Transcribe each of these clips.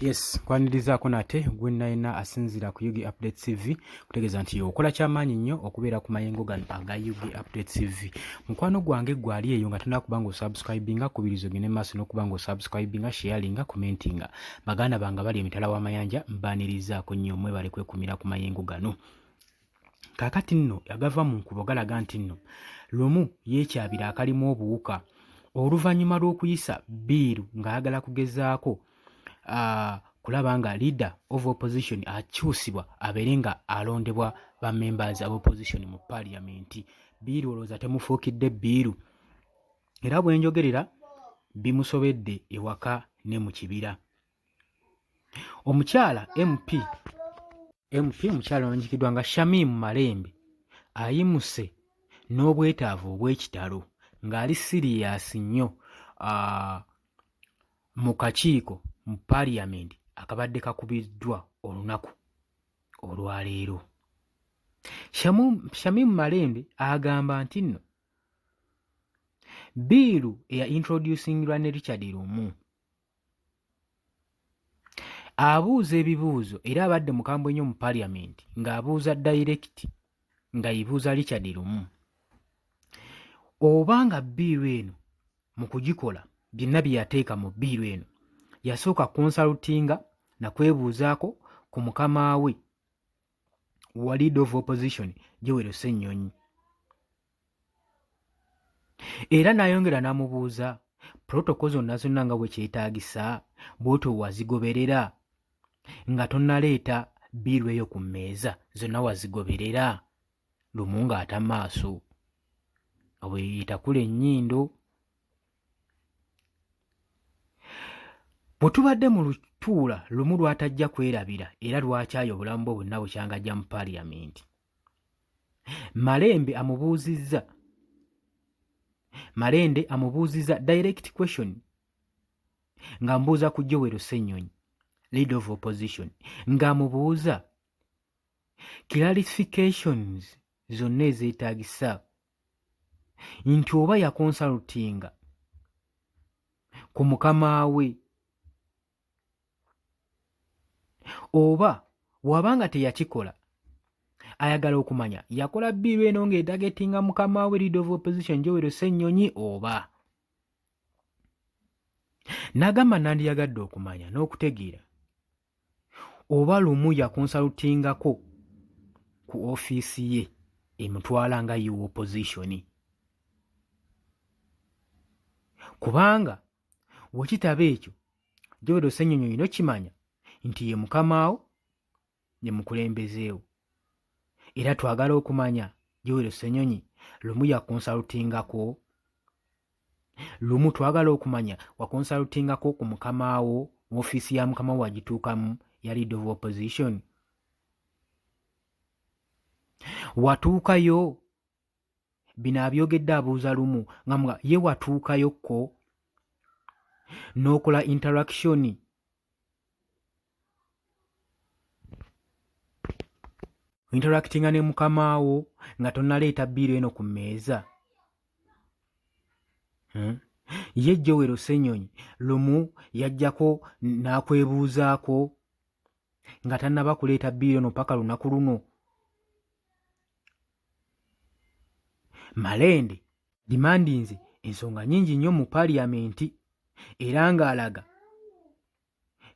Yes, kwanirizaako nate gwe nalina asinziira ku Yugi Update TV kutegeeza nti okola kyamaanyi nnyo okubeera ku mayengo gano aga Yugi Update TV. Mukwano gwange gwali eyo nga tonnakubanga osubscribinga, kubirizo gene maaso n'okubanga osubscribinga, sharinga, commentinga. Baganda bange bali emitala w'amayanja mbaanirizaako nnyo mwebale kwekumira ku mayengo gano. Kaakati nno yagava mu nkubo galaga nti nno Lumu yeekyabira akalimu obuwuka oluvannyuma lw'okuyisa bbiiru ng'ayagala kugezaako kulaba nga leader of opposition akyusibwa abeere nga alondebwa ba members of opposition mu parliament. Bbiiru olowooza temufuukidde bbiiru, era bwe njogerera bimusobedde ewaka ne mu kibira. Omukyala MP omukyala awanjikiddwa nga Shamim Malende ayimuse n'obwetaavu obw'ekitalo ng'ali siriyasi nnyo mu kakiiko mu parliament akabadde kakubiddwa olunaku olwaleero. Shamim Malende agamba nti nno bbiiru eya introducingirwa ne Richard Lumu abuuza ebibuuzo era abadde mukambwe nnyo mu parliament ng'abuuza direct nga yibuuza Richard Lumu obanga bbiiru eno mu kugikola byonna bye yateeka mu bbiiru eno yasooka konsalutinga na kwebuuzaako ku mukama we wa leader of opposition Yoweri Ssennyonyi, era n'ayongera n'amubuuza protocol zonna nga bwe kyetaagisa bw'otyo wazigoberera nga tonnaleeta bbiiru eyo ku mmeeza zonna wazigoberera. Lumu ng'ata maaso bwe yeetakula ennyindo. Bwe tubadde mu lutuula Lumu lw'atajja kwerabira era lwakyaya obulamu bwe bwonna bukyangajja mu parliament, Malende amubuuzizza direct question ng'amubuuza ku Yoweri Ssennyonyi leader of opposition, ng'amubuuza clarifications zonna ezeetaagisa nti oba yakonsalutinga ku mukama we oba wabanga teyakikola ayagala okumanya yakola bbiiru eno ng'etagetinga mukama we leader of opposition Yoweri Ssennyonyi oba. N'agamba nandiyagadde okumanya n'okutegeera oba Lumu yakonsalutingako ku ofiisi ye emutwala nga you opposition, kubanga wekitaba ekyo Yoweri Ssennyonyi olina okimanya nti ye mukamaawo ye mukulembezeewo, era twagala okumanya Yoweri Ssennyonyi Lumu yakonsalutingako, Lumu twagala okumanya wakonsalutingako ku mukamaawo mu ofiisi ya mukama wagituukamu ya leader of opposition, watuukayo bino abyogedde abuuza Lumu nga ye watuukayokko n'okola interaction interactinga ne mukamaawo nga tonnaleeta bbiiru eno ku mmeeza. Ye Yoweri Ssennyonyi Lumu yajjako n'akwebuuzaako nga tannaba kuleeta bbiiru eno paka lunaku luno. Malende demandinze ensonga nnyingi nnyo mu parliament era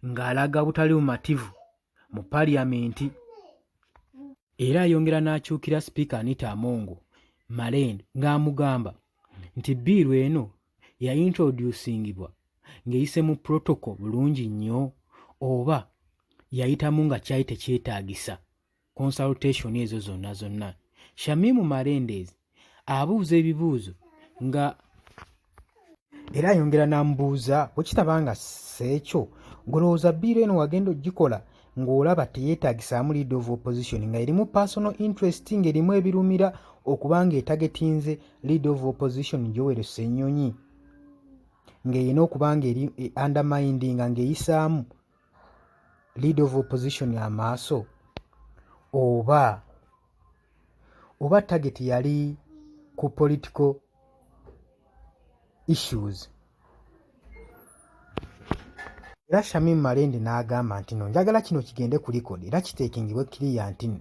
ng'alaga butali bumativu mu parliament, era ayongera n'akyukira sipiika Anita Amongo Malende ng'amugamba nti bbiiru eno yaintroducingibwa ng'eyise mu protocol bulungi nnyo oba yayitamu nga kyali tekyetaagisa consultation ezo zonna. Shamim Malende abuuza ebibuuzo nga era ayongera n'amubuuza wekitabanga seekyo golowooza bbiiru eno wagenda ogikola ng'olaba teyeetaagisaamu leader of opposition nga erimu personal interest ng'erimu ebirumira okubanga etagetinze leader of opposition Yoweri Ssennyonyi ng'erina okubanga eri undermininga ng'eyisaamu leader of opposition amaaso, oba target yali ku political issues. Era Shamim Malende n'agamba nti no njagala kino kigende ku likodi era kiteekingibwe kiriya nti no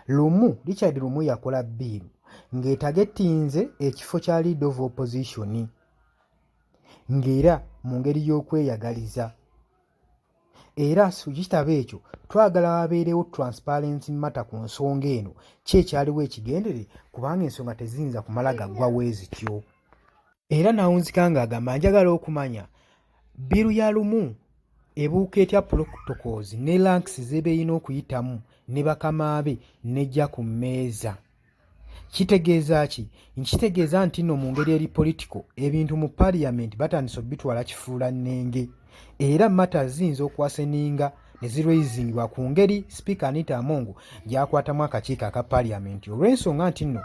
Lumu Richard Lumu yakola bbiiru ng'etagetinze ekifo kya leader of opposition ng'era mu ngeri y'okweyagaliza. Era kitabo ekyo twagala wabeerewo transparency matter ku nsonga eno ki ekyaliwo ekigendere kubanga ensonga teziyinza kumala gaggwawo ezityo. Era nawunzika ng'agamba njagala okumanya bbiiru ya Lumu ebuuka etya protocols ne ranks z'ebeeyina okuyitamu ne bakama be nejja ku mmeeza. Kitegeeza ki? Nkitegeeza nti nno mu ngeri eri political ebintu mu parliament batandise obitwala kifuula nnenge era mata ziyinza okwaseninga ne zirwaizingibwa ku ngeri Speaker Anita Amongo gy'akwatamu akakiiko aka parliament olw'ensonga nti nno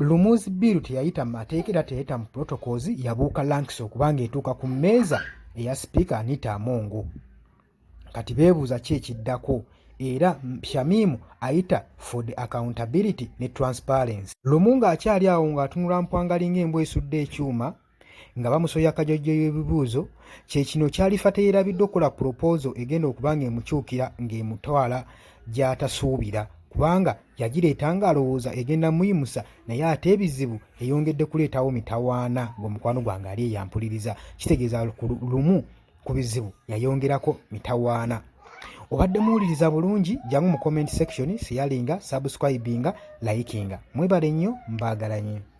Lumu's bill teyayita mu mateeka era teyayita mu protocols yabuuka ranks okubanga etuuka ku mmeeza eya Speaker Anita Amongo. Kati beebuuza ki ekiddako era Shamim ayita for the accountability ne transparency. Lumu ng'akyali awo ng'atunula mpwangali ng'embwa esudde ekyuma nga bamusoya akajojjo y'ebibuuzo kye kino kyalifa teyerabidde okukola proposal egenda okuba ng'emukyukira ng'emutwala gy'atasuubira kubanga yagireeta ng'alowooza egenda muyimusa naye ate ebizibu eyongedde kuleetawo mitawaana ng'omukwano gwange ali eyampuliriza kitegeeza Lumu ku bizibu yayongerako mitawaana. Obadde muwuliriza bulungi jangu mu comment section sharinga subscribinga likinga mwebale nnyo mbaagala nnyo.